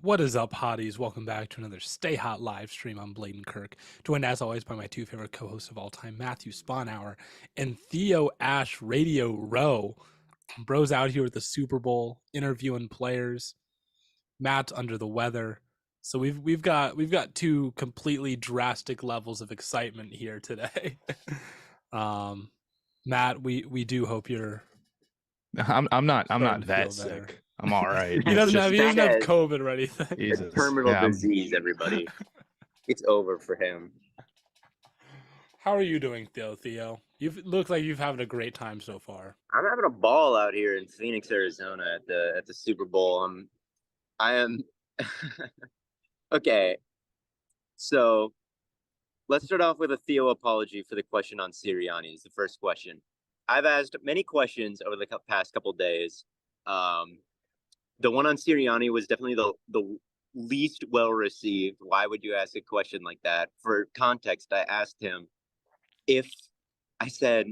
What is up, hotties? Welcome back to another Stay Hot live stream. I'm Blaiden Kirk, joined as always by my two favorite co-hosts of all time, Matthew Spawnhour and Theo Ash Radio Row. Bro's out here with the Super Bowl, interviewing players. Matt's under the weather. So we've got two completely drastic levels of excitement here today. um, Matt, we do hope you're I'm not starting to that feel better. sick. I'm all right. He doesn't have Bad. COVID or anything. Jesus. Terminal Yeah, disease, everybody. It's over for him. How are you doing, Theo? You look like you've having a great time so far. I'm having a ball out here in Phoenix, Arizona at the Super Bowl. I am okay. So let's start off with a Theo apology for the question on Sirianni. Is the first question. I've asked many questions over the past couple days. The one on Sirianni was definitely the least well received. Why would you ask a question like that? For context, I asked him if I said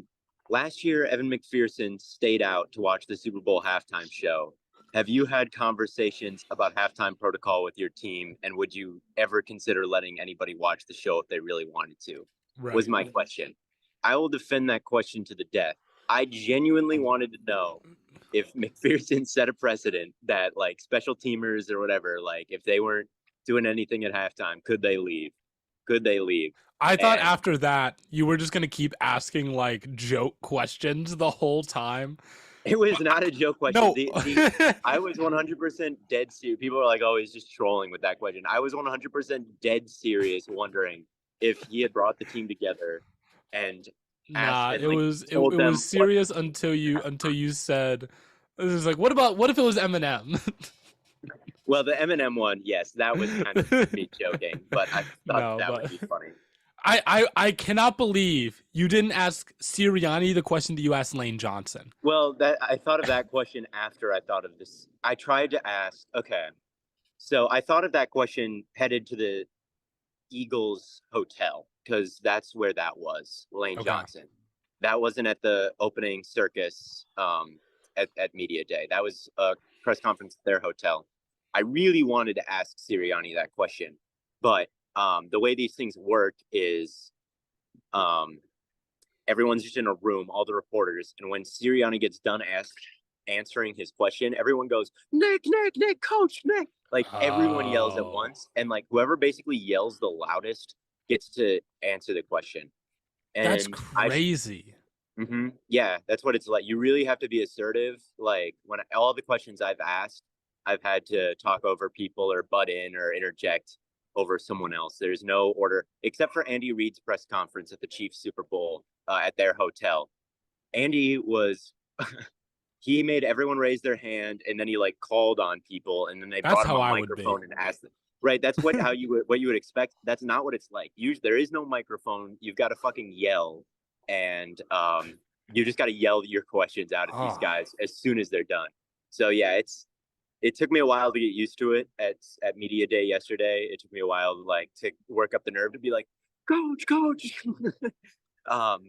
last year Evan McPherson stayed out to watch the Super Bowl halftime show. Have you had conversations about halftime protocol with your team, and would you ever consider letting anybody watch the show if they really wanted to? Right. Was my question. I will defend that question to the death. I genuinely wanted to know if McPherson set a precedent that, like, special teamers or whatever, like, if they weren't doing anything at halftime, could they leave? I thought after that you were just gonna keep asking like joke questions the whole time. It was not a joke question. No. I was 100% dead serious. People are like, "Oh, he's just trolling with that question." I was 100% dead serious, wondering if he had brought the team together and Nah, asked. it was serious until you said, "This is like, what if it was Eminem?" Well, the Eminem one, yes, that was kind of me joking, but I thought would be funny. I cannot believe you didn't ask Sirianni the question that you asked Lane Johnson. Well, I thought of that question after I thought of this. I tried to ask, okay, so I thought of that question headed to the Eagles hotel, because that's where that was, Lane Johnson. That wasn't at the opening circus at Media Day. That was a press conference at their hotel. I really wanted to ask Sirianni that question, but the way these things work is everyone's just in a room, all the reporters, and when Sirianni gets done answering his question, everyone goes, Nick, Coach, Nick. Like, everyone yells at once, and like whoever basically yells the loudest gets to answer the question. And that's crazy. Yeah, that's what it's like. You really have to be assertive. Like, when all the questions I've asked, I've had to talk over people or butt in or interject over someone else. There's no order, except for Andy Reid's press conference at the Chiefs Super Bowl at their hotel. Andy was, he made everyone raise their hand, and then he like called on people, and then they brought him a microphone and asked them. Right, that's what you would expect. That's not what it's like. Usually, there is no microphone. You've got to fucking yell, and you just got to yell your questions out at these guys as soon as they're done. So yeah, it took me a while to get used to it at Media Day yesterday. It took me a while to work up the nerve to be like, Coach.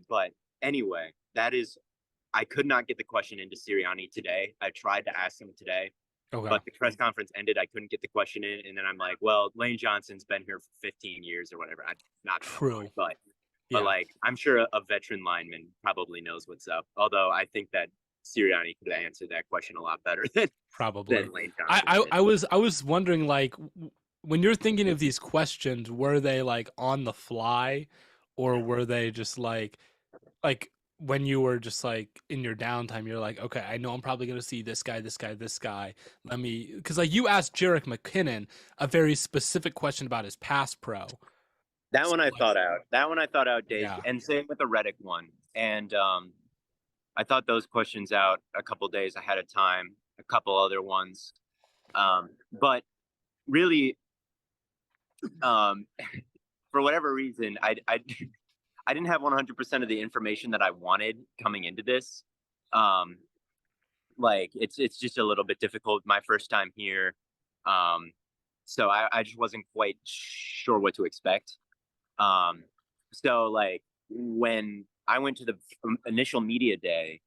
But anyway, I could not get the question into Sirianni today. I tried to ask him today, but the press conference ended. I couldn't get the question in, and then I'm like, well, Lane Johnson's been here for 15 years or whatever. Not true, but like, I'm sure a veteran lineman probably knows what's up. Although I think that Sirianni could answer that question a lot better than Lane Johnson. I was wondering, like, when you're thinking of these questions, were they like on the fly, or were they just like when you were just like in your downtime, you're like, okay, I know I'm probably going to see this guy. Let me, because like you asked Jerick McKinnon a very specific question about his pass pro. That one I thought out, Dave. Yeah. And same with the Reddick one. And I thought those questions out a couple days ahead of time, a couple other ones. But really, for whatever reason, I didn't have 100% of the information that I wanted coming into this. Like, it's just a little bit difficult. My first time here. So I just wasn't quite sure what to expect. So like, when I went to the initial media day,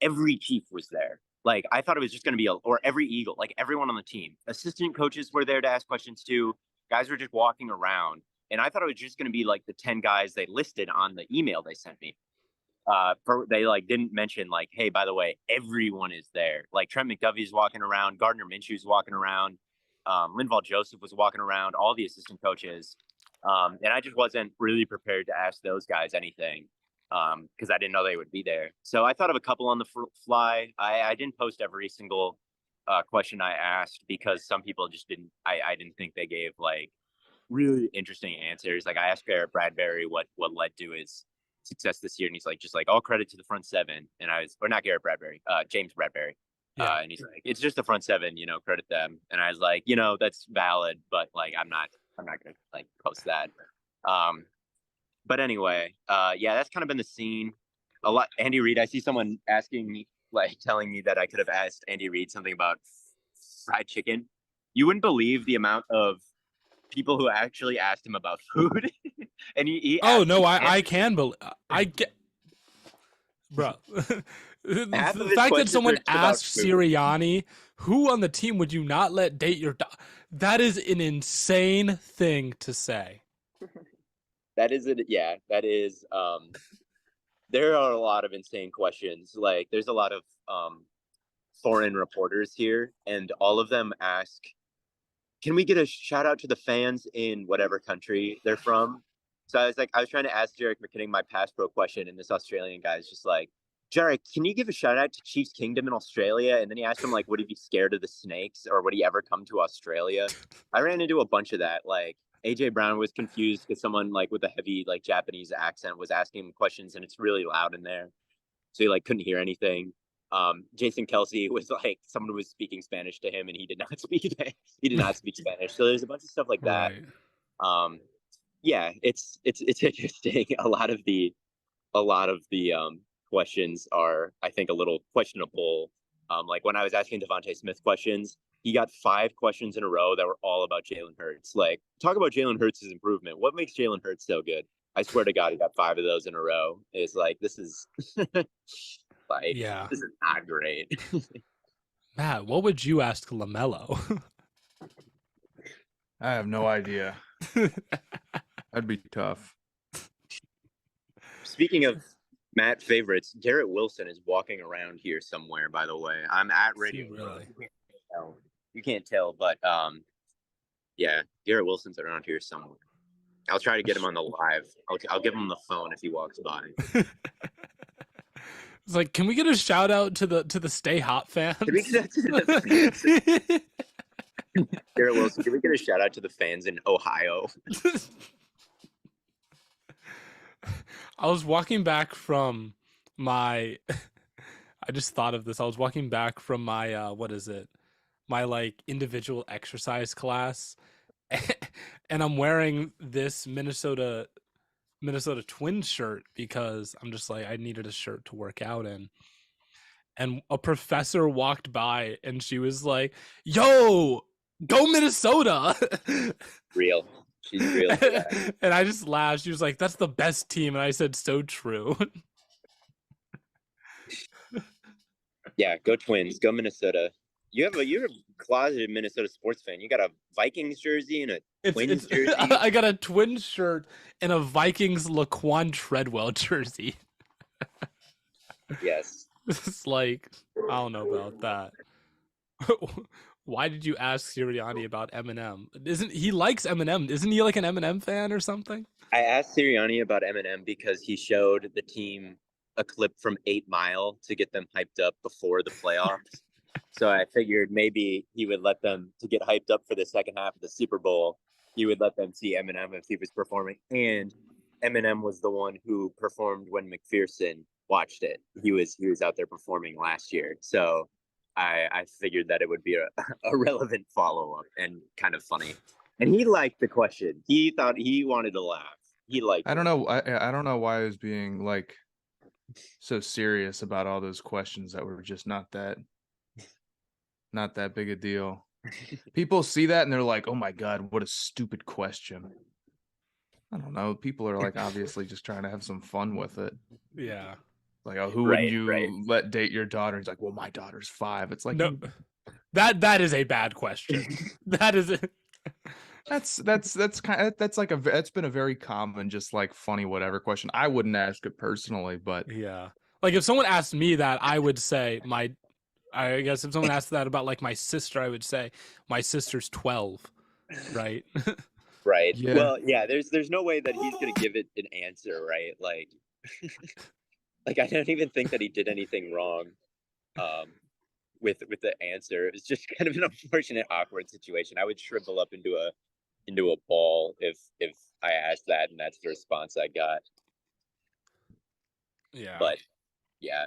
every chief was there. Like I thought it was just going to be or every Eagle, like everyone on the team, assistant coaches were there to ask questions too. Guys were just walking around, and I thought it was just going to be like the 10 guys they listed on the email they sent me. They like didn't mention like, hey, by the way, everyone is there. Like Trent McDuffie's walking around, Gardner Minshew's walking around, Linval Joseph was walking around, all the assistant coaches, and I just wasn't really prepared to ask those guys anything because I didn't know they would be there. So I thought of a couple on the fly. I didn't post every single question I asked because some people just didn't. I didn't think they gave like really interesting answers. Like I asked Garrett Bradbury what led to his success this year, and he's like, just like all credit to the front seven. And I was, or not Garrett Bradbury, James Bradbury. Yeah. And he's like, it's just the front seven, credit them. And I was like, that's valid, but like I'm not gonna like post that. But anyway, yeah, that's kind of been the scene. A lot. Andy Reid. I see someone asking me, like, telling me that I could have asked Andy Reid something about fried chicken. You wouldn't believe the amount of people who actually asked him about food. And he Oh no, I can believe. I get, bro. The fact that someone asked Sirianni, who on the team would you not let date your dog? That is an insane thing to say. That is it. Yeah, that is. There are a lot of insane questions. Like, there's a lot of foreign reporters here, and all of them ask, "Can we get a shout out to the fans in whatever country they're from?" So I was trying to ask Jarek McKinnon my pass pro question, and this Australian guy is just like, Jarek, can you give a shout out to Chiefs Kingdom in Australia? And then he asked him like, would he be scared of the snakes, or would he ever come to Australia? I ran into a bunch of that. Like AJ Brown was confused because someone like with a heavy like Japanese accent was asking him questions, and it's really loud in there, so he like couldn't hear anything. Jason Kelsey was like someone was speaking Spanish to him, and he did not speak Spanish. So there's a bunch of stuff like that. Right. Yeah, it's interesting. A lot of the questions are, I think, a little questionable. Like when I was asking Devontae Smith questions, he got 5 questions in a row that were all about Jalen Hurts. Like, talk about Jalen Hurts' improvement. What makes Jalen Hurts so good? I swear to God, he got 5 of those in a row. It's like, this is like, Yeah. this is not great. Matt, what would you ask LaMelo? I have no idea. That'd be tough. Speaking of Matt favorites, Garrett Wilson is walking around here somewhere, by the way. I'm at Radio. Really? You can't tell, but yeah, Garrett Wilson's around here somewhere. I'll try to get him on the live. I'll give him the phone if he walks by. It's like, can we get a shout out to the Stay Hot fans? Can we get to the fans? Garrett Wilson, can we get a shout out to the fans in Ohio? I was walking back from my I just thought of this. I was walking back from my what is it? My like individual exercise class. And I'm wearing this Minnesota Twins shirt because I'm just like, I needed a shirt to work out in. And a professor walked by and she was like, "Yo, go Minnesota." Real. She's real. And I just laughed. She was like, "That's the best team." And I said, "So true." Yeah, go Twins. Go Minnesota. You're a closeted Minnesota sports fan. You got a Vikings jersey and a Twins jersey. I got a Twins shirt and a Vikings Laquan Treadwell jersey. Yes. It's like, I don't know about that. Why did you ask Sirianni about Eminem? Isn't he likes Eminem? Isn't he like an Eminem fan or something? I asked Sirianni about Eminem because he showed the team a clip from 8 Mile to get them hyped up before the playoffs. So I figured maybe he would let them, to get hyped up for the second half of the Super Bowl, he would let them see Eminem if he was performing. And Eminem was the one who performed when McPherson watched it. He was out there performing last year. So I figured that it would be a relevant follow-up and kind of funny. And he liked the question. He thought he wanted to laugh. He liked I don't know. I don't know why I was being like so serious about all those questions that were just not that big a deal. People see that and they're like, "Oh my God, what a stupid question." I don't know. People are like obviously just trying to have some fun with it. Yeah. Like, oh, who wouldn't you Right. let date your daughter? He's like, well, my daughter's 5. It's like, No, that is a bad question. That is that's been a very common, just like funny whatever question. I wouldn't ask it personally, but yeah. Like if someone asked me that, I would say I guess if someone asked that about like my sister, I would say my sister's 12, right? Right. yeah, Well, yeah, there's no way that he's gonna give it an answer, right? Like like I don't even think that he did anything wrong um with the answer. It was just kind of an unfortunate, awkward situation. I would shrivel up into a ball if I asked that and that's the response I got. Yeah. But yeah,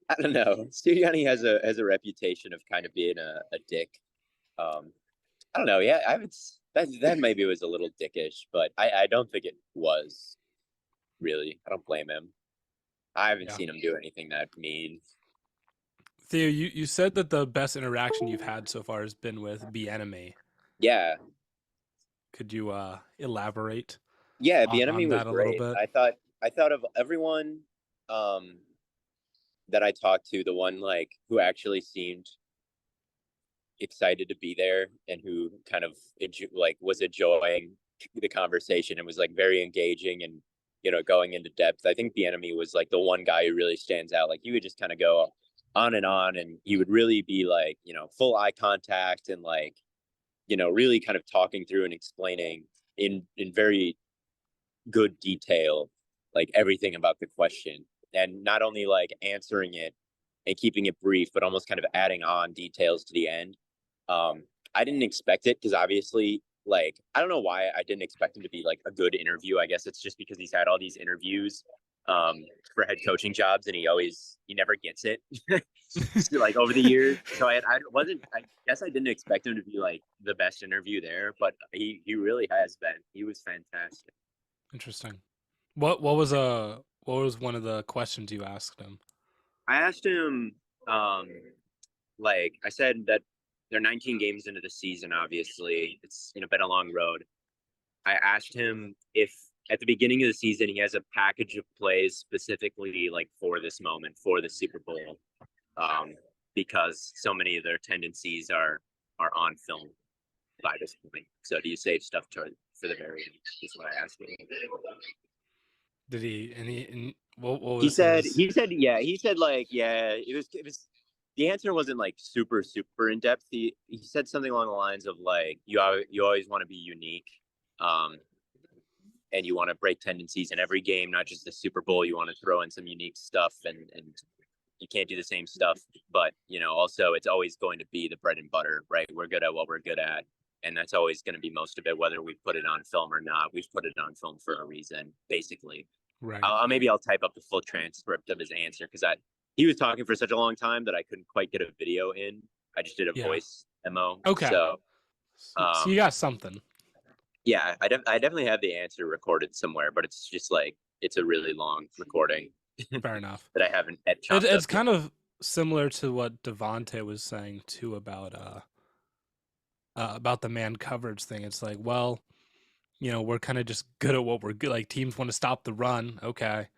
I don't know. Sirianni has a reputation of kind of being a dick. I don't know. Yeah, I would. That maybe was a little dickish, but I don't think it was really. I don't blame him. I haven't Yeah. seen him do anything that mean. Theo, you said that the best interaction you've had so far has been with Bienemy. Yeah, Could you elaborate yeah. on Bienemy was that a little great. bit? I thought of everyone um that I talked to, the one like who actually seemed excited to be there and who kind of like was enjoying the conversation and was like very engaging and going into depth. I think the enemy was like the one guy who really stands out. Like he would just kind of go on and he would really be like full eye contact and like really kind of talking through and explaining in very good detail like everything about the question, and not only like answering it and keeping it brief but almost kind of adding on details to the end. I didn't expect it because obviously, like, I don't know why I didn't expect him to be like a good interview. I guess it's just because he's had all these interviews for head coaching jobs and he never gets it like over the years. So I guess I didn't expect him to be like the best interview there, but he really has been. He was fantastic. Interesting. What was one of the questions you asked him? I asked him, like I said that they're 19 games into the season. Obviously, it's been a long road. I asked him if at the beginning of the season he has a package of plays specifically like for this moment, for the Super Bowl, because so many of their tendencies are on film by this point. So do you save stuff for the very end? Is what I asked him. Did he? And what was He said his? he said like it was the answer wasn't like super in depth. He said something along the lines of like you always want to be unique, and you want to break tendencies in every game, not just the Super Bowl. You want to throw in some unique stuff, and you can't do the same stuff. But also it's always going to be the bread and butter, right? We're good at what we're good at, and that's always going to be most of it, whether we put it on film or not. We've put it on film for a reason, basically. Right. Maybe I'll type up the full transcript of his answer because he was talking for such a long time that I couldn't quite get a video in. I just did a voice memo. Okay. So you got something. yeah, I definitely have the answer recorded somewhere, but it's just like it's a really long recording. Fair enough. That I haven't It's kind of similar to what Devontae was saying too about the man coverage thing. It's like, well, we're kind of just good at what we're good. Like teams want to stop the run. Okay.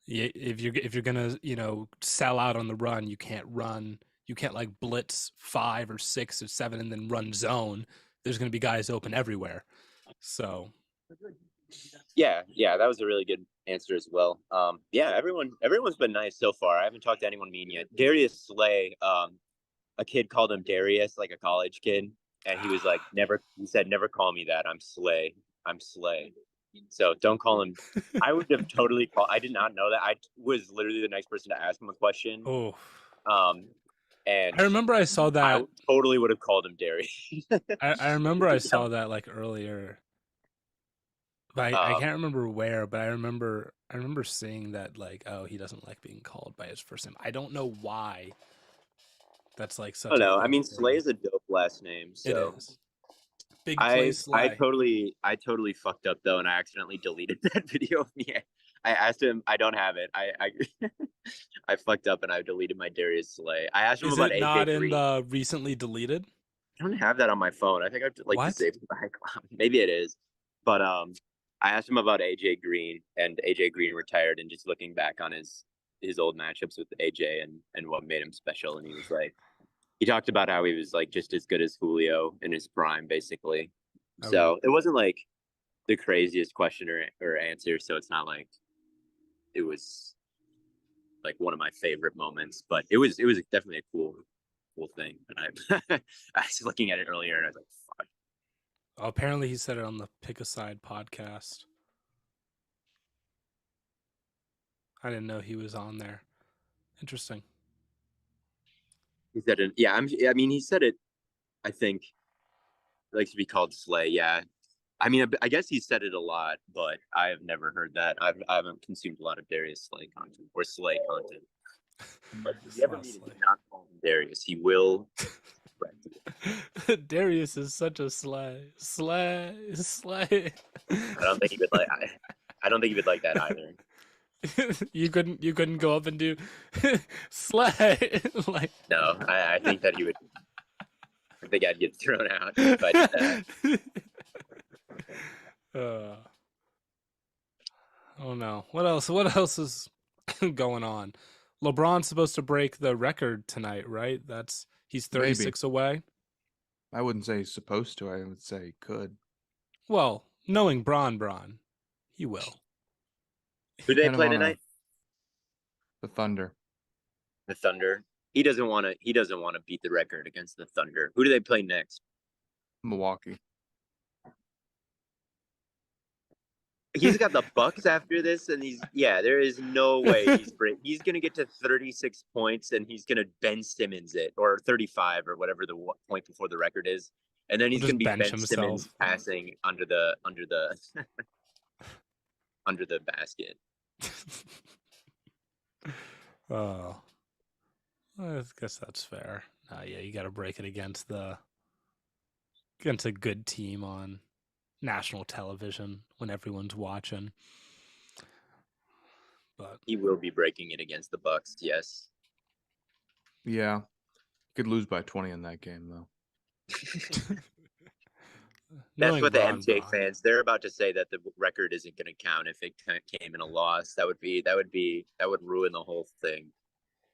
If you're gonna sell out on the run, you can't run. You can't like blitz 5 or 6 or 7 and then run zone. There's gonna be guys open everywhere. So yeah, that was a really good answer as well. Yeah, everyone's been nice so far. I haven't talked to anyone mean yet. Darius Slay, a kid called him Darius, like a college kid, and he was like, he said, never call me that. I'm Slay. So don't call him. I would have totally called. I did not know that. I was literally the next person to ask him a question. oh, And I remember I saw that. I totally would have called him Darius. I remember I saw that like earlier. But I can't remember where, but I remember seeing that like, oh, he doesn't like being called by his first name. I don't know why. That's like such. I don't know. I mean, Slay is a dope last name. So it is. Big play Slay. I totally fucked up though, and I accidentally deleted that video of me. I asked him. I don't have it. I fucked up and I deleted my Darius Slay. I asked him about AJ Green. Is it not in the recently deleted? I don't have that on my phone. I think I have to like disable the iCloud. Maybe it is, but I asked him about AJ Green, and AJ Green retired, and just looking back on his his old matchups with AJ and what made him special, and he talked about how he was like just as good as Julio in his prime, basically. So it wasn't like the craziest question or answer. So it's not like it was like one of my favorite moments, but it was definitely a cool thing. And I was looking at it earlier and I was like, fuck. Oh, apparently he said it on the Pick a Side podcast. I didn't know he was on there. Interesting. He said it. Yeah, I mean, he said it. I think likes to be called Slay. Yeah, I mean, I guess he said it a lot, but I have never heard that. I haven't consumed a lot of Darius Slay content or Slay content. But if you ever meet him, do not call him Darius. He will. Darius is such a slay. I don't think he would like. I don't think he would like that either. You couldn't go up and do slay like. No, I think that he would. I think I'd get thrown out if I did that. Oh no! What else? What else is going on? LeBron's supposed to break the record tonight, right? He's 36 away. I wouldn't say he's supposed to. I would say he could. Well, knowing Bron, he will. Who do they play tonight? The Thunder. The Thunder. He doesn't want to beat the record against the Thunder. Who do they play next? Milwaukee. He's got the Bucks after this, and there is no way he's gonna get to 36 points, and he's gonna Ben Simmons it, or 35, or whatever the point before the record is, and then he's gonna be Ben Simmons passing under the under the basket. Oh, I guess that's fair. Yeah, you got to break it against a good team on national television when everyone's watching. But he will be breaking it against the Bucks. Yes. Yeah, could lose by 20 in that game though. That's what the MJ fans, they're about to say that the record isn't going to count if it came in a loss. That would ruin the whole thing.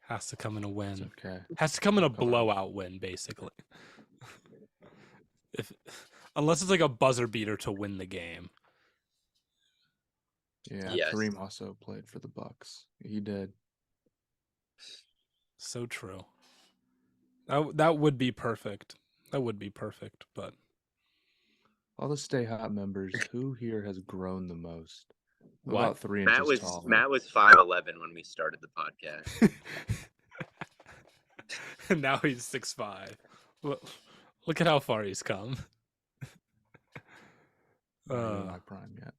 Has to come in a win. It's okay. Has to come in a blowout win, basically. Unless it's like a buzzer beater to win the game. Yeah, yes. Kareem also played for the Bucks. He did. So true. That would be perfect. That would be perfect, but all the Stay Hot members, who here has grown the most? What? About 3 inches taller. Matt was 5'11" when we started the podcast. And now he's 6'5". Look at how far he's come. Not in my prime yet.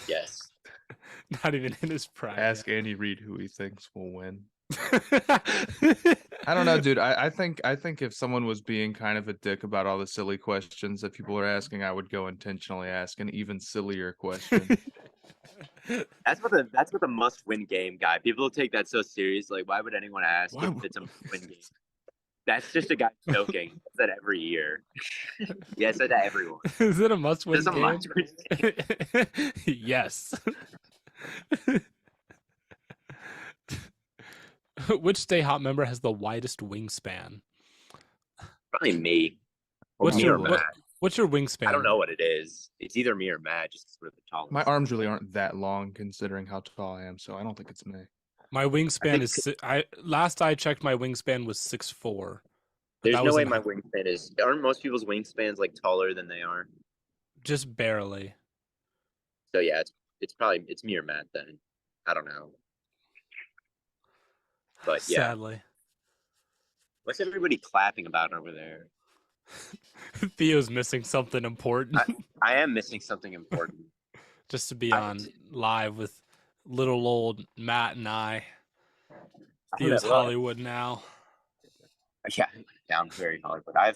Yes. Not even in his prime. Ask Andy Reid who he thinks will win. I don't know, dude. I think if someone was being kind of a dick about all the silly questions that people are asking, I would go intentionally ask an even sillier question. That's what the must-win game guy. People take that so serious. Like, why would anyone ask if it's a must-win game? That's just a guy joking. I said every year. Yeah, I said to everyone. Is it a must-win game? Must-win game. Yes. Which Stay Hot member has the widest wingspan? Probably me. What's your wingspan? I don't know what it is. It's either me or Matt, just because we're the tallest. My arms really aren't that long considering how tall I am, so I don't think it's me. My wingspan is. Last I checked, my wingspan was 6'4". There's no way my wingspan is. Aren't most people's wingspans like taller than they are? Just barely. So yeah, it's me or Matt then. I don't know. But yeah. Sadly. What's everybody clapping about over there? Theo's missing something important. I am missing something important. Just to be on live with little old Matt and I. Theo's Hollywood now. Yeah, down very Hollywood. I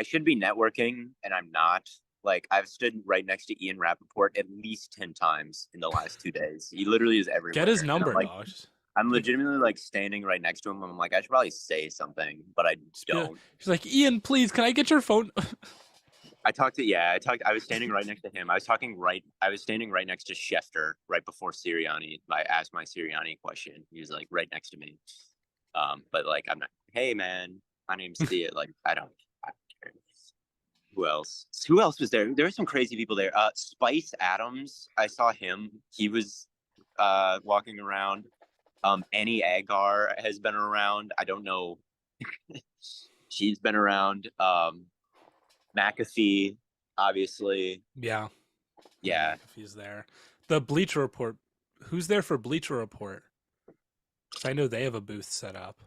should be networking, and I'm not. Like, I've stood right next to Ian Rappaport at least 10 times in the last 2 days. He literally is everywhere. Get his number, dog. I'm legitimately like standing right next to him. I'm like, I should probably say something, but I don't. He's like, Ian, please, can I get your phone? I was standing right next to him. I was standing right next to Schefter right before Sirianni. I asked my Sirianni question. He was like right next to me. But like I'm not, hey man, my name's Theo. Like I don't care. Who else? Who else was there? There were some crazy people there. Spice Adams, I saw him. He was walking around. Annie Agar has been around. I don't know. She's been around. McAfee, obviously. Yeah. Yeah. McAfee's there. The Bleacher Report. Who's there for Bleacher Report? Because I know they have a booth set up.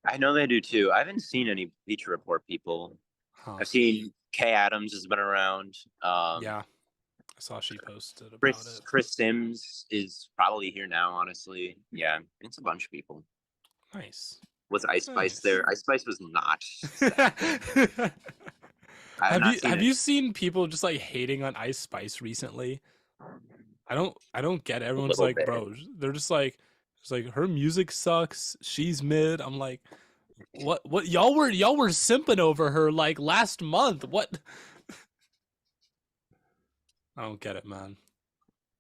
I know they do too. I haven't seen any Bleacher Report people. Huh. I've seen Kay Adams has been around. Yeah. I saw she posted about it. Chris Sims is probably here now, honestly. Yeah, it's a bunch of people. Nice. Was Ice Spice there? Ice Spice was not. Have you seen people just like hating on Ice Spice recently? I don't get it. Everyone's like, bit. bro, they're just like, it's like her music sucks. She's mid. I'm like, what y'all were simping over her like last month. What? I don't get it, man.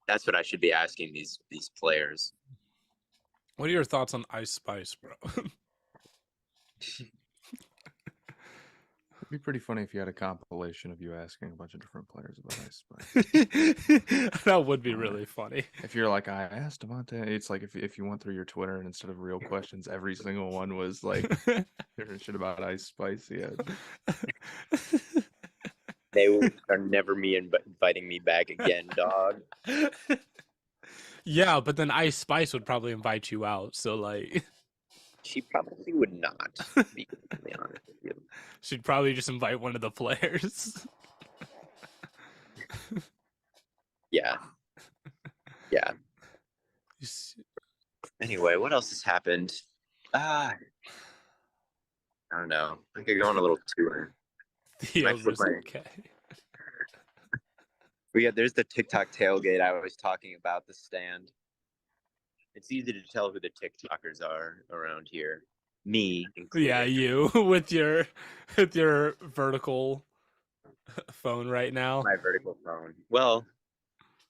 That's what I should be asking these players. What are your thoughts on Ice Spice, bro? It'd be pretty funny if you had a compilation of you asking a bunch of different players about Ice Spice. That would be really funny. If you're like, I asked Devontae, it's like if you went through your Twitter and instead of real questions, every single one was like different shit about Ice Spice. Yeah. They are never inviting me back again, dog. Yeah, but then Ice Spice would probably invite you out. So like, she probably would not. Be completely honest with you. She'd probably just invite one of the players. Yeah. Yeah. Anyway, what else has happened? I don't know. I could go on a little tour. Theo's okay. There's the TikTok tailgate I was talking about, the stand. It's easy to tell who the TikTokers are around here. Me, included. Yeah, you with your vertical phone right now. My vertical phone. Well,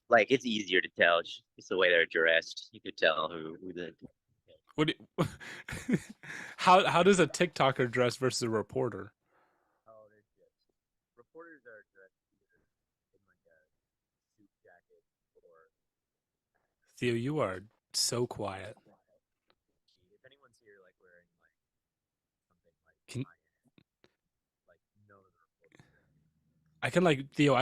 like it's easier to tell. It's the way they're dressed. You could tell who the. What? How does a TikToker dress versus a reporter? Oh, they're just reporters are dressed either in like a suit jacket or. Theo, you are so quiet. If anyone's here like wearing like something like like none of the reporters. I can like Theo.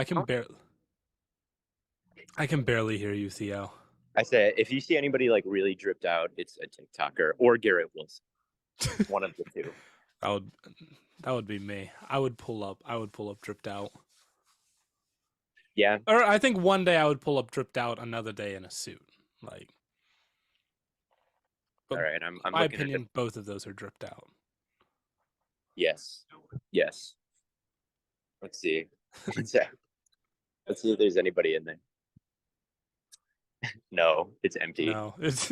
I can barely hear you, Theo. I said, if you see anybody like really dripped out, it's a TikToker or Garrett Wilson. One of the two. That would be me. I would pull up dripped out. Yeah. Or I think one day I would pull up dripped out, another day in a suit. Like. All right, I'm my opinion, both of those are dripped out. Yes. Yes. Let's see. Let's see if there's anybody in there. No, it's empty. No, it's.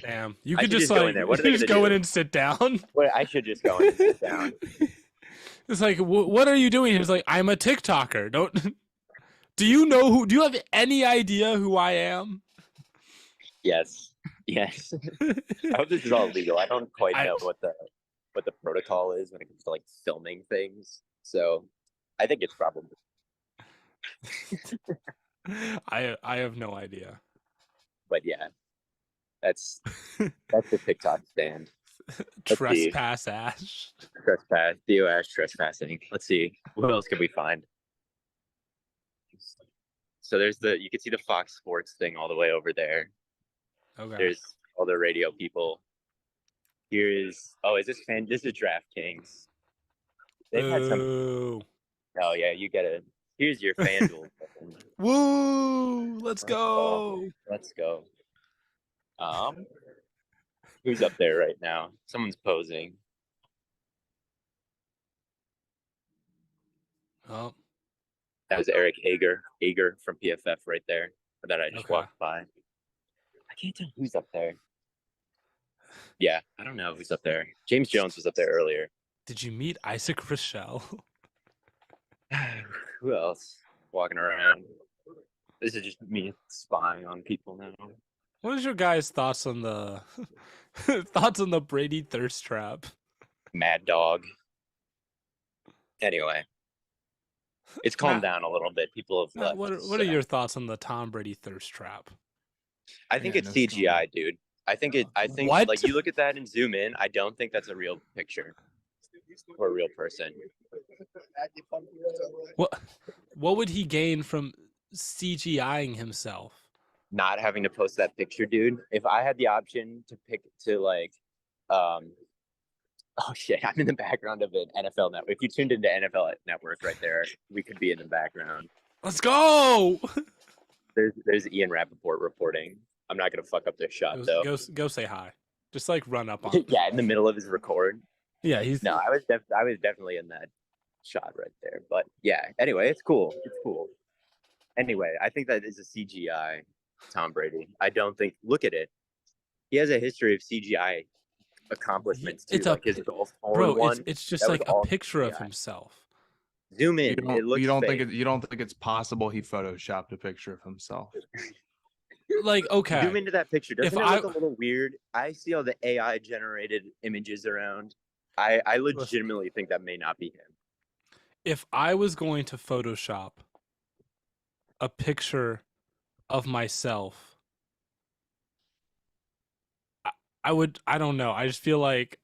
Damn, you I could should just go like in there. What are you they just gonna go do? in and sit down. Well, I should just go in and sit down. It's like, what are you doing? He's like, I'm a TikToker. Don't. Do you have any idea who I am? Yes. Yes. I hope this is all legal. I don't quite know what the protocol is when it comes to like filming things. So I think it's probably. I have no idea. But yeah, that's the TikTok stand. Trespass Ash. Trespass. Theo Ash trespassing. Let's see. What else can we find? So you can see the Fox Sports thing all the way over there. Okay. There's all the radio people. Is this DraftKings? They've had some. Oh yeah, you get it. Here's your FanDuel. Woo! Let's go. Let's go. Who's up there right now? Someone's posing. Oh. That was Eric Hager from PFF right there. That I just walked by. I can't tell who's up there. Yeah, I don't know who's up there. James Jones was up there earlier. Did you meet Isaac Rochelle? Who else walking around? This is just me spying on people now. What is your guys' thoughts on the thoughts on the Brady thirst trap? Mad Dog. Anyway, it's calmed Matt, down a little bit. People have Matt, left. what are your thoughts on the Tom Brady thirst trap? I think Yeah, it's no CGI, dude. I think What? like you look at that and zoom in. I don't think that's a real picture or a real person. What would he gain from CGIing himself? Not having to post that picture, dude. If I had the option to pick to like, oh shit, I'm in the background of an NFL network. If you tuned into NFL Network right there, we could be in the background. Let's go. There's Ian Rappaport reporting. I'm not gonna fuck up their shot though. Go say hi. Just like run up on. Yeah, in the middle of his record. Yeah, he's No, I was definitely in that shot right there. But yeah, anyway, it's cool. It's cool. Anyway, I think that is a CGI Tom Brady. I don't think. Look at it. He has a history of CGI accomplishments too. It's like a his golf hole bro. one. It's just that was like a all picture of CGI. himself. Zoom You in. don't, It looks you don't fake. think you don't think it's possible he photoshopped a picture of himself? Like, okay, Zoom into that picture. Doesn't If it I- look a little weird? I see all the AI generated images around. I legitimately think that may not be him. if I was going to Photoshop a picture of myself, I would. I don't know. I just feel like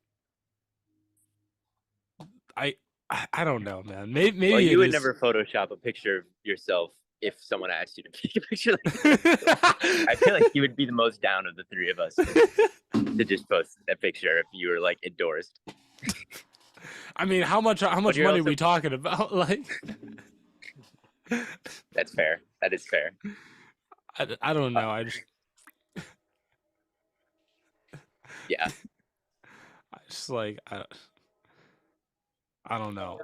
I don't know, man. Maybe Well, you it would is- never Photoshop a picture of yourself if someone asked you to take a picture like that. I feel like you would be the most down of the three of us to just post that picture if you were like endorsed. I mean, how much you're money are also- we talking about? Like, That's fair. That is fair. I don't know. I just Yeah. like I don't know.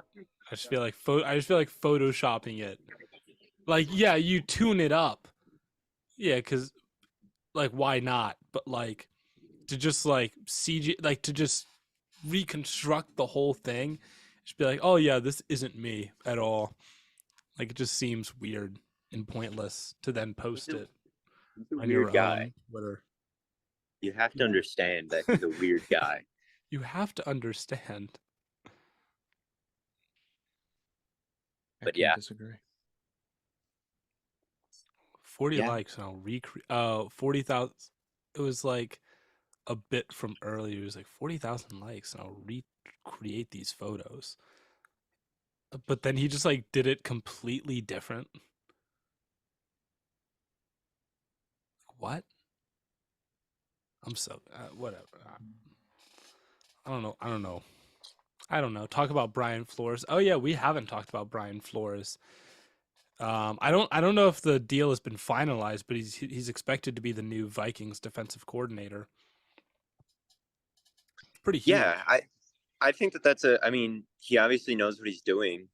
I just feel like photoshopping it. Like, yeah, you tune it up. Yeah, because like why not? But like to just like CG, like to just reconstruct the whole thing, just be like, oh yeah, this isn't me at all. Like it just seems weird and pointless to then post it He's a on weird your guy. own Twitter. You have to understand that he's a weird guy. You have to understand. But I yeah. disagree. 40 Yeah. likes and I'll recreate 40,000. It was like a bit from earlier. It was like 40,000 likes and I'll recreate these photos. But then he just like did it completely different. What? I'm so whatever. I don't know. I don't know. Talk about Brian Flores. Oh yeah, we haven't talked about Brian Flores. I don't know if the deal has been finalized, but he's expected to be the new Vikings defensive coordinator. Pretty huge. Yeah, I think that's I mean, he obviously knows what he's doing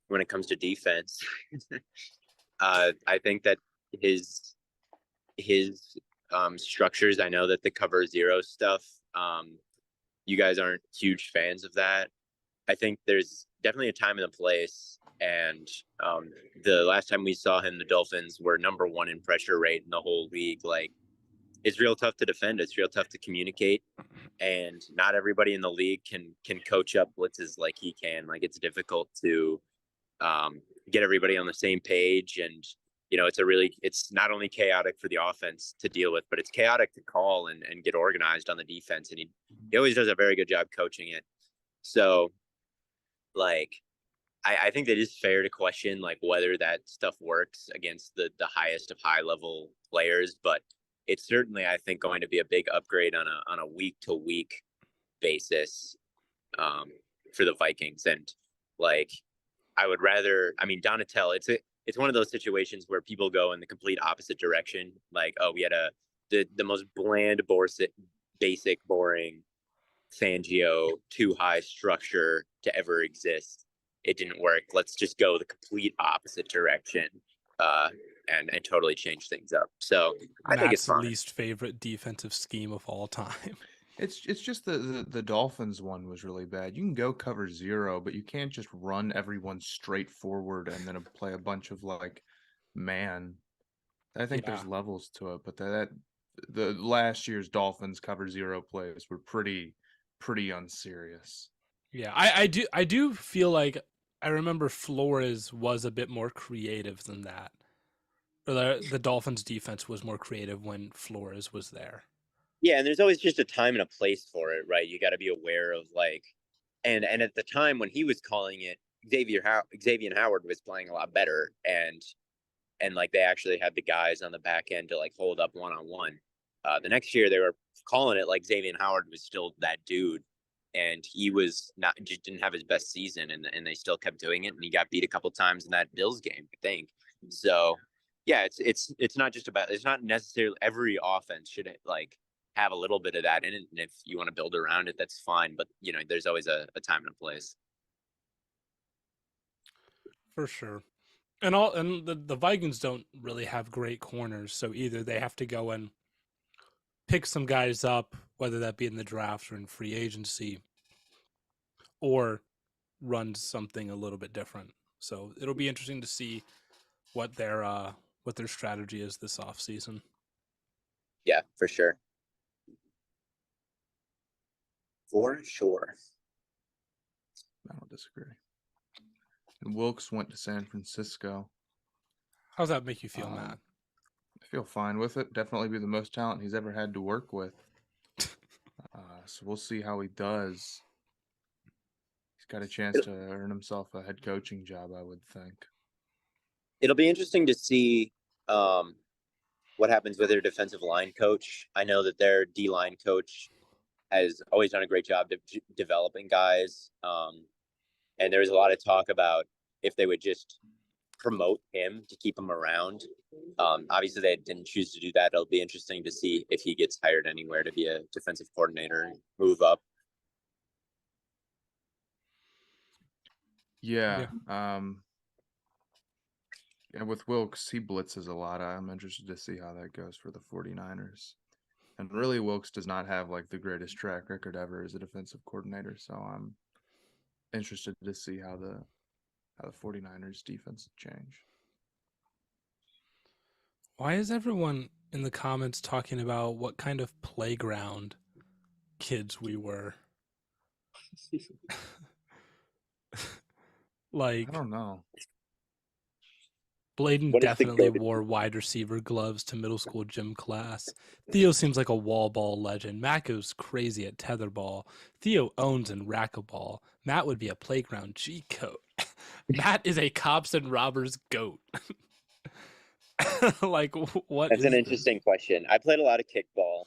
when it comes to defense. I think that his structures, I know that the cover zero stuff, you guys aren't huge fans of that. I think there's definitely a time and a place. And the last time we saw him, the Dolphins were number one in pressure rate in the whole league. Like, it's real tough to defend. It's real tough to communicate. And not everybody in the league can coach up blitzes like he can. Like, it's difficult to get everybody on the same page. And, you know, it's not only chaotic for the offense to deal with, but it's chaotic to call and get organized on the defense. And he always does a very good job coaching it. So, like, I think that it is fair to question like whether that stuff works against the highest of high level players, but it's certainly, I think, going to be a big upgrade on a week to week basis for the Vikings. And like, I would rather, I mean, Donatel, it's one of those situations where people go in the complete opposite direction. Like, oh, we had the most bland, basic, boring Fangio, too high structure to ever exist. It didn't work. Let's just go the complete opposite direction and totally change things up. So I think it's Matt's fine. least favorite defensive scheme of all time. It's just the Dolphins one was really bad. You can go cover 0, but you can't just run everyone straight forward and then play a bunch of like man. I think Yeah. there's levels to it, but the last year's Dolphins cover 0 plays were pretty unserious. Yeah, I do feel like I remember Flores was a bit more creative than that. Or the Dolphins defense was more creative when Flores was there. Yeah, and there's always just a time and a place for it, right? You got to be aware of like, and at the time when he was calling it, Xavier Howard was playing a lot better, and like they actually had the guys on the back end to like hold up one on one. The next year they were calling it like Xavier Howard was still that dude, and he was not, just didn't have his best season, and they still kept doing it, and he got beat a couple times in that Bills game, I think. So yeah, it's not just about, it's not necessarily every offense should like have a little bit of that in it, and if you want to build around it, that's fine. But you know, there's always a time and a place. For sure. And the Vikings don't really have great corners, so either they have to go and pick some guys up, whether that be in the draft or in free agency, or run something a little bit different. So it'll be interesting to see what their strategy is this offseason. Yeah, for sure. For sure. I don't disagree. And Wilkes went to San Francisco. How's that make you feel, Matt? I feel fine with it. Definitely be the most talent he's ever had to work with. So we'll see how he does. He's got a chance to earn himself a head coaching job, I would think. It'll be interesting to see what happens with their defensive line coach. I know that their D line coach has always done a great job developing guys. And there was a lot of talk about if they would just promote him to keep him around. Obviously, they didn't choose to do that. It'll be interesting to see if he gets hired anywhere to be a defensive coordinator and move up. Yeah. And with Wilkes, he blitzes a lot. I'm interested to see how that goes for the 49ers. And really, Wilkes does not have like the greatest track record ever as a defensive coordinator. So I'm interested to see how the 49ers defense change. Why is everyone in the comments talking about what kind of playground kids we were? Like, I don't know. Blaiden definitely wore wide receiver gloves to middle school gym class. Theo seems like a wall ball legend. Matt goes crazy at tetherball. Theo owns in racquetball. Matt would be a playground G coat. Matt is a cops and robbers goat. Like, what? That's an interesting question. I played a lot of kickball.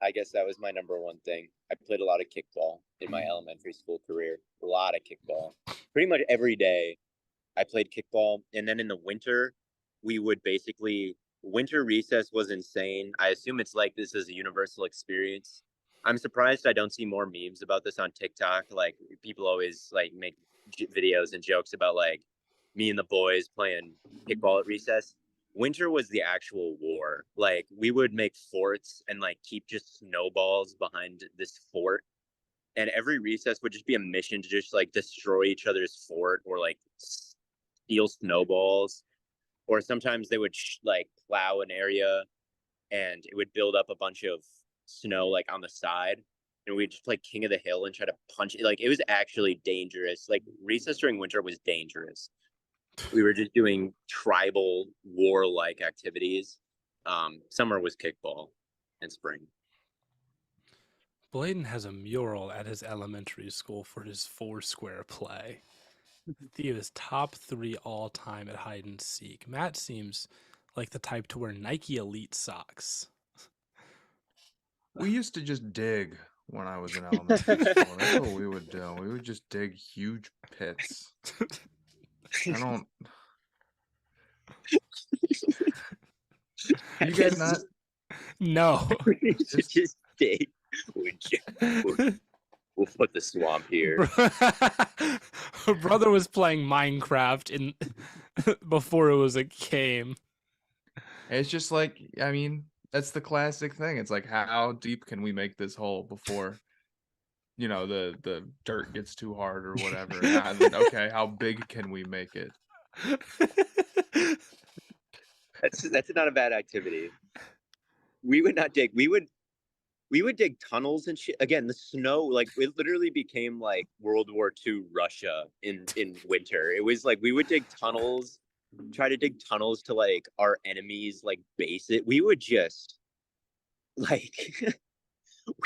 I guess that was my number one thing. I played a lot of kickball in my elementary school career. A lot of kickball. Pretty much every day I played kickball. And then in the winter, we would basically, winter recess was insane. I assume it's like this is a universal experience. I'm surprised I don't see more memes about this on TikTok. Like people always like make videos and jokes about like me and the boys playing kickball at recess. Winter was the actual war. Like we would make forts and like keep just snowballs behind this fort, and every recess would just be a mission to just like destroy each other's fort or like steal snowballs. Or sometimes they would like plow an area and it would build up a bunch of snow like on the side, and we'd just play King of the Hill and try to punch it. Like it was actually dangerous. Like recess during winter was dangerous. We were just doing tribal warlike activities. Summer was kickball, and spring. Blaiden has a mural at his elementary school for his Foursquare play. Theo is top 3 all time at hide and seek. Matt seems like the type to wear Nike Elite socks. We used to just dig when I was in elementary school. That's what we would do. We would just dig huge pits. I don't. You guys not? No. Just dig. We'll put the swamp here. Brother was playing Minecraft before it was a game. It's just like, I mean, That's the classic thing. It's like, how deep can we make this hole before, the dirt gets too hard or whatever? And then, okay, how big can we make it? That's not a bad activity. We would not dig. We would dig tunnels and shit. Again, the snow, like it literally became like World War II Russia in winter. It was like we would dig tunnels, try to dig tunnels to like our enemies like base it. We would just like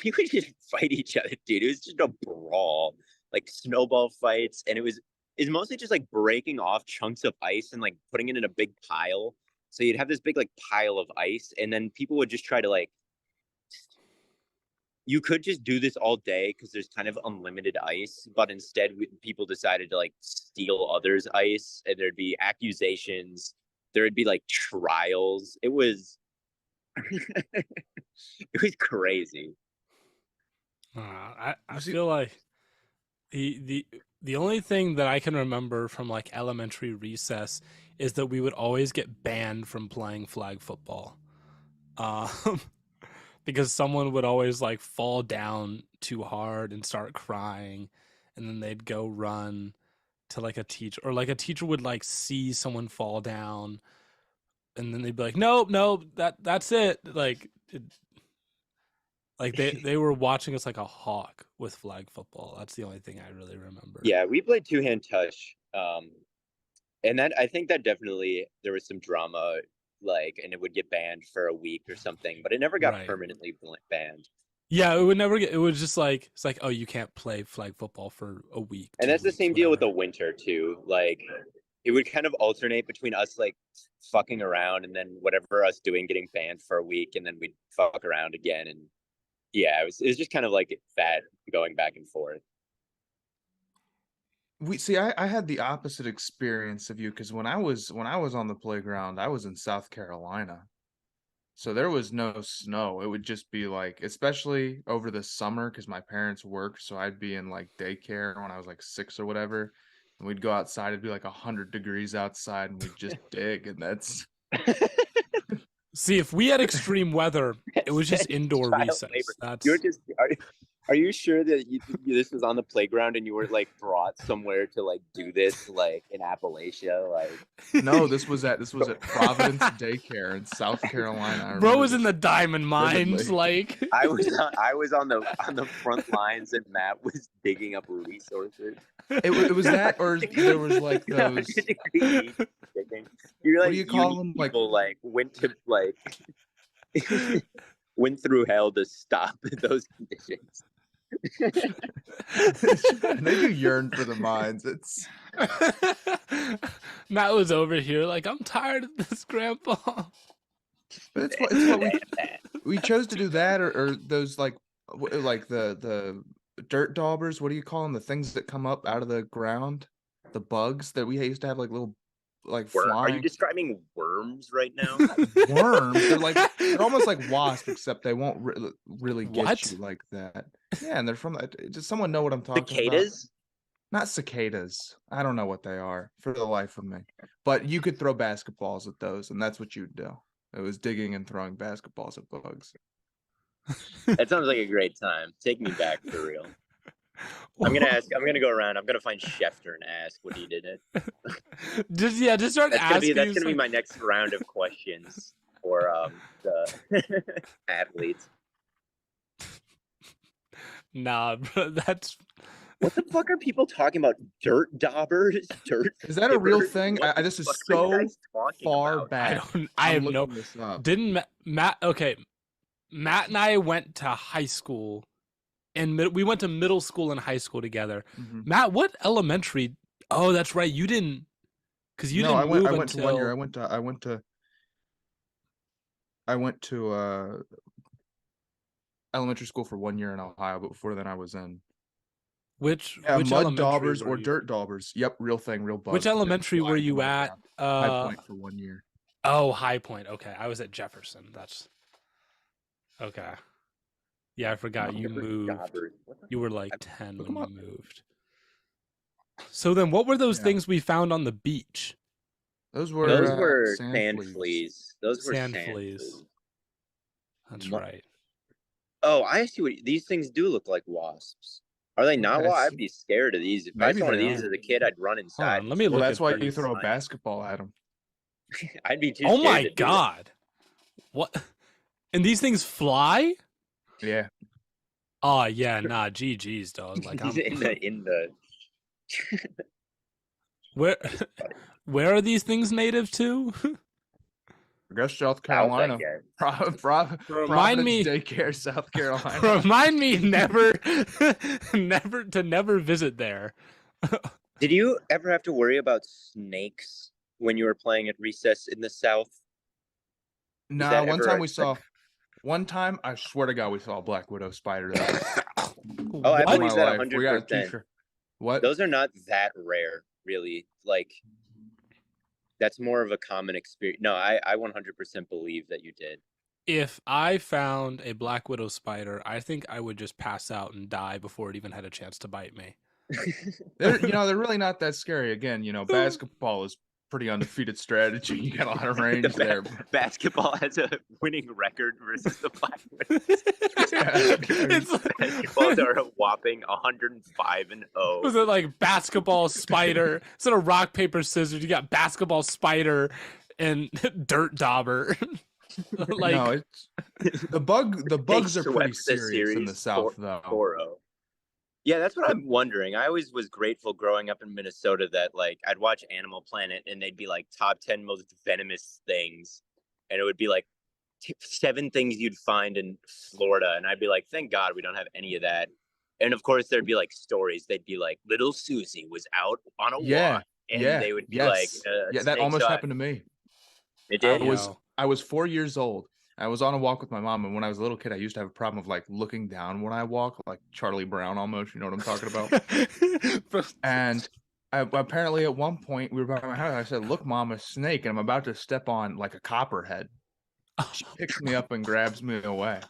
we would just fight each other, dude. It was just a brawl, like snowball fights, and it's mostly just like breaking off chunks of ice and like putting it in a big pile. So you'd have this big like pile of ice, and then people would just try to like. You could just do this all day because there's kind of unlimited ice, but instead people decided to like steal others' ice, and there'd be accusations. There'd be like trials. It was it was crazy. I feel like the only thing that I can remember from like elementary recess is that we would always get banned from playing flag football, because someone would always like fall down too hard and start crying, and then they'd go run to like a teacher, or like a teacher would like see someone fall down, and then they'd be like, nope, nope, that's it. Like they were watching us like a hawk with flag football. That's the only thing I really remember. Yeah, we played two-hand touch. And that I think that definitely there was some drama, like, and it would get banned for a week or something, but it never got permanently banned. Yeah, it would never get. It was just like it's like, oh, you can't play flag football for a week. And that's the same deal with the winter too. Like, it would kind of alternate between us like fucking around and then whatever us doing getting banned for a week, and then we'd fuck around again. And yeah, it was just kind of like that going back and forth. I had the opposite experience of you, because when I was on the playground, I was in South Carolina. So there was no snow. It would just be like, especially over the summer, because my parents worked, so I'd be in like daycare when I was like 6 or whatever, and we'd go outside. It'd be like 100 degrees outside, and we'd just dig, and that's. See, if we had extreme weather, it was just indoor recess. You're just. Are you sure that this was on the playground and you were like brought somewhere to like do this, like in Appalachia? Like, no, this was at Providence Daycare in South Carolina. Bro was in the diamond mines. Like I was on the front lines, and Matt was digging up resources. It was that, or there was like those. You're like, what do you call them? Like went to like went through hell to stop those conditions. They do yearn for the mines. It's Matt was over here like, I'm tired of this, Grandpa. But it's what we chose to do that, or those like the dirt daubers. What do you call them? The things that come up out of the ground, the bugs that we used to have, like little like flying. Are you describing worms right now? Worms. They're almost like wasps, except they won't really get you like that. Yeah, and they're from. Does someone know what I'm talking about? Cicadas? Not cicadas. I don't know what they are for the life of me. But you could throw basketballs at those, and that's what you'd do. It was digging and throwing basketballs at bugs. That sounds like a great time. Take me back for real. I'm gonna go around. I'm gonna find Schefter and ask what he did it. Just start asking. That's gonna be my next round of questions for the athletes. Nah, bro, that's. What the fuck are people talking about? Dirt daubers? Dirt? Is that a real thing? This is so far back. I have no. Didn't Matt? Okay, Matt and I went to high school, and we went to middle school and high school together. Mm-hmm. Matt, what elementary? Oh, that's right. You didn't, because you didn't. I went to 1 year. I went to elementary school for 1 year in Ohio, but before then I was in. Which mud daubers or dirt daubers? Yep, real thing, real bugs. Which elementary were you at? High Point for 1 year. Oh, High Point. Okay, I was at Jefferson. That's okay. Yeah, I forgot you moved. You were like 10 when you moved. So then, what were those things we found on the beach? Those were sand fleas. Those were sand fleas. That's right. Oh, I see what these things do look like wasps. Are they not? Well, Yes. I'd be scared of these. If I Maybe saw one of they these are. as a kid, I'd run Hold inside. on, let me Well, look that's at why these. you throw a basketball at them. I'd be too Oh scared my to do it. god. What? And these things fly? Yeah. Oh yeah, nah, GG's dog. Like I'm in the where where are these things native to? I guess South South, I Carolina. guess. Remind Providence me Daycare, South Carolina. remind me never never visit there. Did you ever have to worry about snakes when you were playing at recess in the South? Nah, that one ever time a- we saw. One time, I swear to God, we saw a black widow spider. That was Oh, I all What? my believe that life. We got a 100%. T-shirt. What? Those are not that rare, really. Like, that's more of a common experience. No, I 100% believe that you did. If I found a black widow spider, I think I would just pass out and die before it even had a chance to bite me. They're really not that scary. Again, basketball is pretty undefeated strategy. You got a lot of range there. Basketball has a winning record versus the Black Widows. Basketballs are a whopping 105-0. Was it like basketball spider instead of rock paper scissors? You got basketball spider and dirt dauber. Like No, it's the bugs are pretty swept the serious in the series South, though. 4-0. Yeah, that's what I'm wondering. I always was grateful growing up in Minnesota that like I'd watch Animal Planet and they'd be like top 10 most venomous things, and it would be like 7 things you'd find in Florida, and I'd be like, thank God we don't have any of that. And of course, there'd be like stories. They'd be like, little Susie was out on a walk, and they would be like, yeah, that almost happened to me. It did. I was 4 years old. I was on a walk with my mom, and when I was a little kid, I used to have a problem of like looking down when I walk, like Charlie Brown almost. You know what I'm talking about? And apparently, at one point, we were by my house. I said, "Look, Mom, a snake!" And I'm about to step on like a copperhead. She picks me up and grabs me away.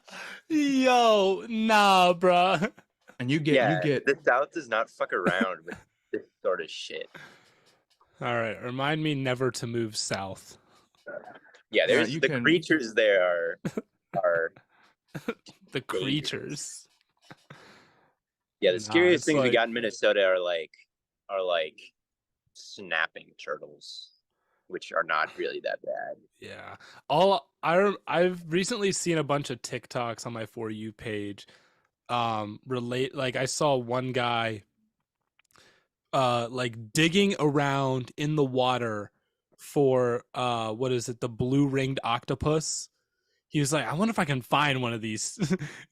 Yo, nah, bruh. And you get the South does not fuck around with this sort of shit. All right, remind me never to move south. Yeah, there's creatures there are the creatures. Yeah, the scariest things we got in Minnesota are like snapping turtles, which are not really that bad. Yeah. I've recently seen a bunch of TikToks on my For You page relate, like I saw one guy like digging around in the water for what is it, the blue ringed octopus. He was like, I wonder if I can find one of these.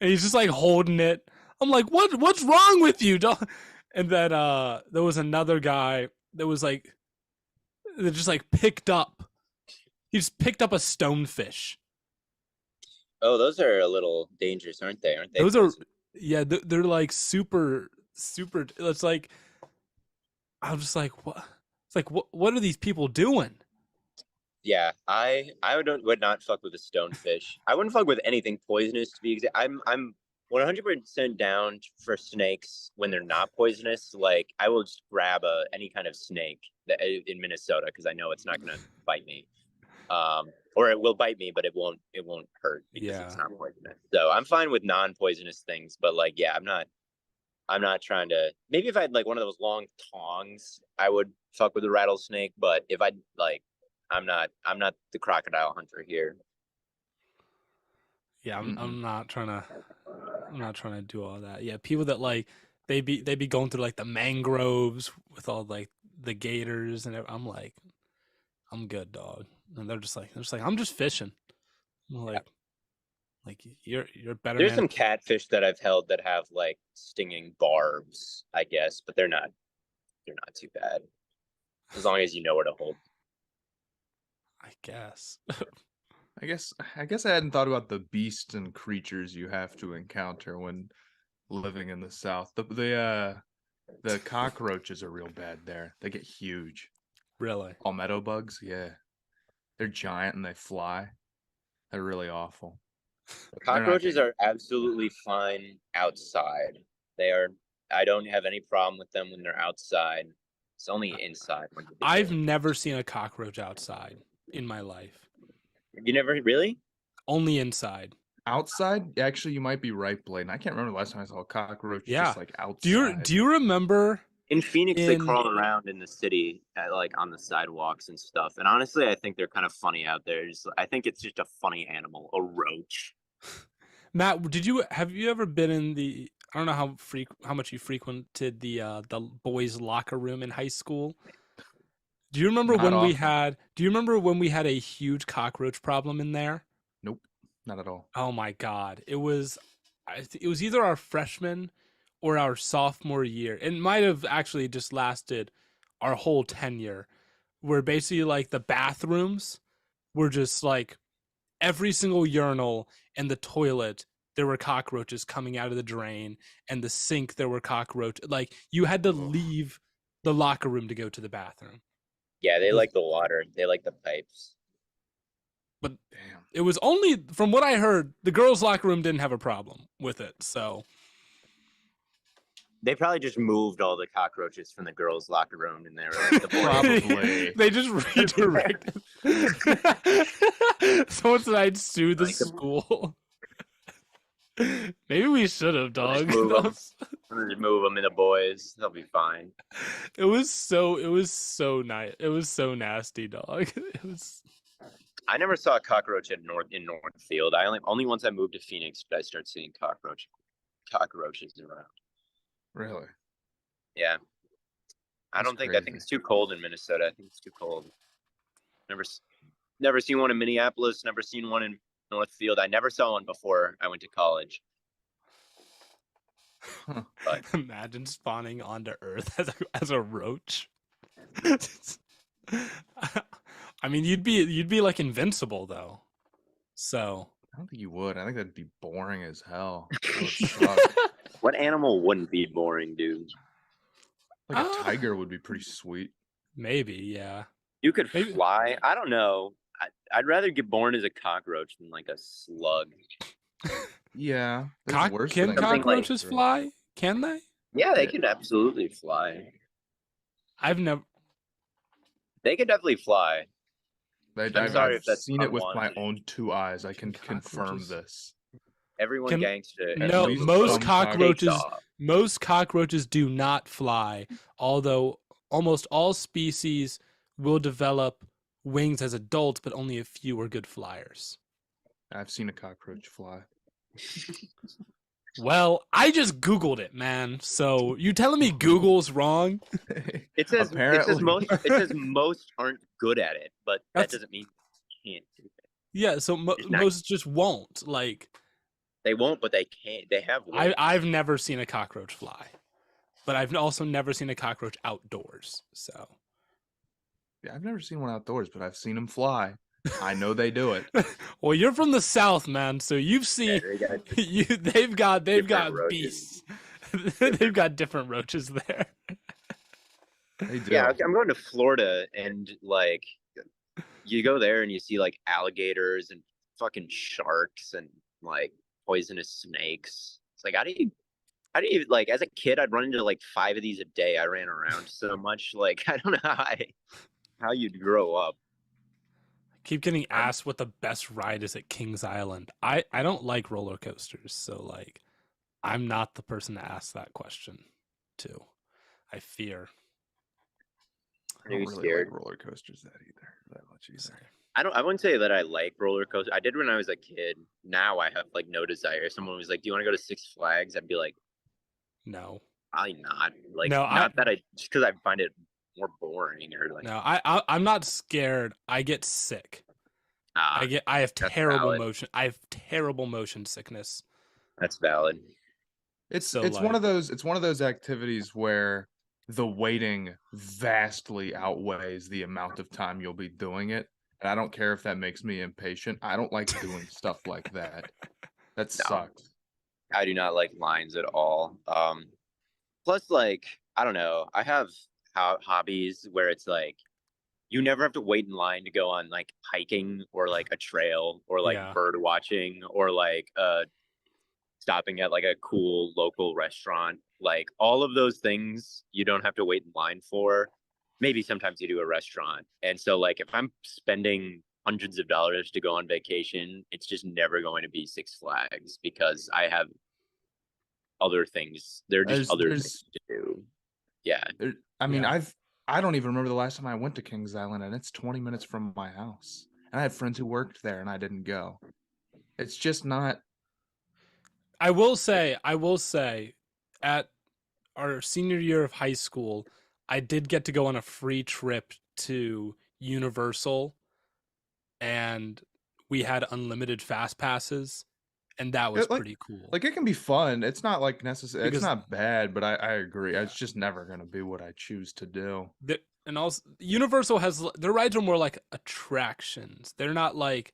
And he's just like holding it. I'm like, what's wrong with you, dog? And then there was another guy that was like, that just like picked up. He just picked up a stonefish. Oh, those are a little dangerous, aren't they? Those are, yeah, they're like super. It's like, I'm just like, what? It's like, what are these people doing? Yeah, I would not fuck with a stonefish. I wouldn't fuck with anything poisonous, to be exact. I'm 100% down for snakes when they're not poisonous. Like I will just grab any kind of snake in Minnesota because I know it's not gonna bite me, or it will bite me, but it won't hurt because it's not poisonous. So I'm fine with non-poisonous things, but like yeah, I'm not trying to. Maybe if I had like one of those long tongs, I would fuck with a rattlesnake. But if I like, I'm not the crocodile hunter here. Yeah, I'm not trying to do all that. Yeah, people that like they be going through like the mangroves with all like the gators and I'm like, I'm good, dog. And they're just like I'm just fishing. I'm like you're better. There's man. some catfish that I've held that have like stinging barbs, I guess, but they're not too bad as long as you know where to hold. I guess. I guess I hadn't thought about the beasts and creatures you have to encounter when living in the South. The cockroaches are real bad there. They get huge. Really? Palmetto bugs, yeah. They're giant and they fly. They're really awful. Cockroaches are absolutely fine outside. I don't have any problem with them when they're outside. It's only inside. I've never seen a cockroach outside in my life. You never really? Only inside. Outside, actually, you might be right, Blaiden. I can't remember the last time I saw a cockroach Yeah. just like outside. Do you remember In Phoenix, they in crawl around in the city, like on the sidewalks and stuff. And honestly, I think they're kind of funny out there. I think it's just a funny animal, a roach. Matt, have you ever been in the I don't know how much you frequented the boys' locker room in high school? Do you remember Not often. when we had a huge cockroach problem in there? Nope, not at all. Oh my god. It was either our freshman or our sophomore year. It might have actually just lasted our whole tenure, where basically like the bathrooms were just like every single urinal and the toilet there were cockroaches coming out of the drain, and the sink there were cockroaches. Like you had to leave the locker room to go to the bathroom. Yeah, they like the water. They like the pipes. But Damn. it was only, from what I heard, the girls' locker room didn't have a problem with it. So They probably just moved all the cockroaches from the girls' locker room, and they were like, the boys. Probably. They just redirected. Someone said I'd sue the school. Maybe we should have, dog. Just move them into boys. They'll be fine. It was so nice. It was so nasty, dog. It was. I never saw a cockroach in Northfield. Only once I moved to Phoenix did I start seeing cockroaches around. Really? Yeah. I That's think crazy. it's too cold in Minnesota. I think it's too cold. Never seen one in Minneapolis. Never seen one in Northfield. I never saw one before I went to college. But imagine spawning onto Earth as a roach. I mean, you'd be like invincible though. So I don't think you would. I think that'd be boring as hell. That would suck. what animal wouldn't be boring, dude? Like a tiger would be pretty sweet. Maybe, yeah. You could Maybe. fly. I don't know. I'd rather get born as a cockroach than like a slug. Yeah. Can cockroaches fly? Can they? Yeah, they could absolutely fly. They could definitely fly. I've seen it with my own 2 eyes. I can confirm this. Everyone gangster. No, most cockroaches do not fly, although almost all species will develop wings as adults, but only a few are good flyers. I've seen a cockroach fly. Well, I just Googled it, man. So you telling me Google's wrong? It says most aren't good at it, but that doesn't mean you can't do it. Yeah, so most just won't. Like they won't, but they can't. They have. I've never seen a cockroach fly, but I've also never seen a cockroach outdoors. So yeah, I've never seen one outdoors, but I've seen them fly. I know they do it. Well, you're from the South, man, so you've seen they've got beasts. They've got different roaches there. They do. Yeah, I'm going to Florida, and like you go there and you see like alligators and fucking sharks and like poisonous snakes. It's like how do you like as a kid I'd run into like 5 of these a day. I ran around so much. Like I don't know how you'd grow up. Keep getting asked what the best ride is at Kings Island. I don't like roller coasters, so like I'm not the person to ask that question to. I fear. I don't really like roller coasters that much either. I wouldn't say that I like roller coasters. I did when I was a kid. Now I have like no desire. Someone was like, "Do you want to go to Six Flags?" I'd be like, "No, probably not." Like, no, just because I find it more boring or like. No, I'm not scared. I get sick. I have terrible motion. I have terrible motion sickness. That's valid. It's one of those activities where the waiting vastly outweighs the amount of time you'll be doing it. And I don't care if that makes me impatient. I don't like doing stuff like that. That sucks. I do not like lines at all. Plus, like, I don't know. I have hobbies where it's like you never have to wait in line to go on like hiking or like a trail or like bird watching or like stopping at like a cool local restaurant. Like all of those things you don't have to wait in line for. Maybe sometimes you do a restaurant. And so like if I'm spending hundreds of dollars to go on vacation, it's just never going to be Six Flags because I have other things. There are just other things to do. Yeah. I mean, Yeah. I don't even remember the last time I went to Kings Island, and it's 20 minutes from my house. And I had friends who worked there, and I didn't go. It's just not. I will say, at our senior year of high school, I did get to go on a free trip to Universal, and we had unlimited fast passes, and that was pretty cool. Like, it can be fun. It's not like necessary. It's Because- not bad, but I agree. It's just never going to be what I choose to do. And also, Universal has their rides are more like attractions. They're not like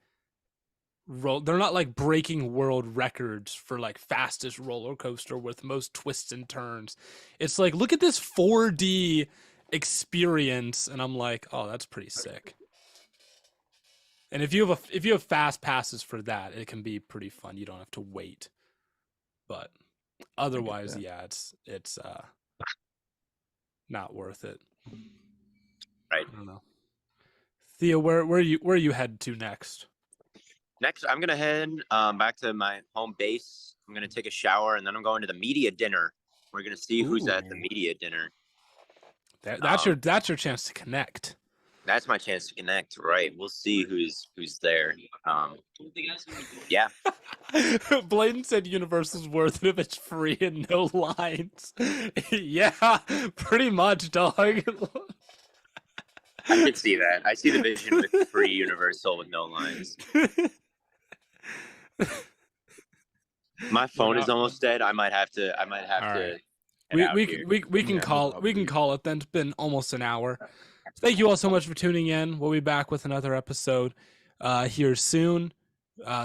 breaking world records for like fastest roller coaster with most twists and turns. It's like, look at this 4D experience, and I'm like, oh, that's pretty sick. And if you have fast passes for that, it can be pretty fun. You don't have to wait. But otherwise, yeah, it's not worth it. Right. I don't know. Theo, where are you headed to next? Next, I'm gonna head back to my home base. I'm gonna take a shower, and then I'm going to the media dinner. We're gonna see who's at the media dinner. That's your chance to connect. That's my chance to connect. Right. We'll see who's there. Yeah. Blaiden said Universal's worth it if it's free and no lines. Yeah, pretty much, dog. I can see that. I see the vision with free Universal with no lines. My phone is almost dead. I might have to. Right. We can call it then. It's been almost an hour. Thank you all so much for tuning in. We'll be back with another episode here soon.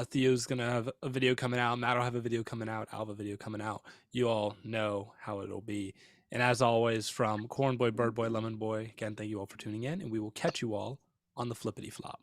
Theo's gonna have a video coming out. Matt will have a video coming out. I'll have a video coming out. You all know how it'll be. And as always, from Corn Boy, Bird Boy, Lemon Boy, again, thank you all for tuning in, and we will catch you all on the flippity flop.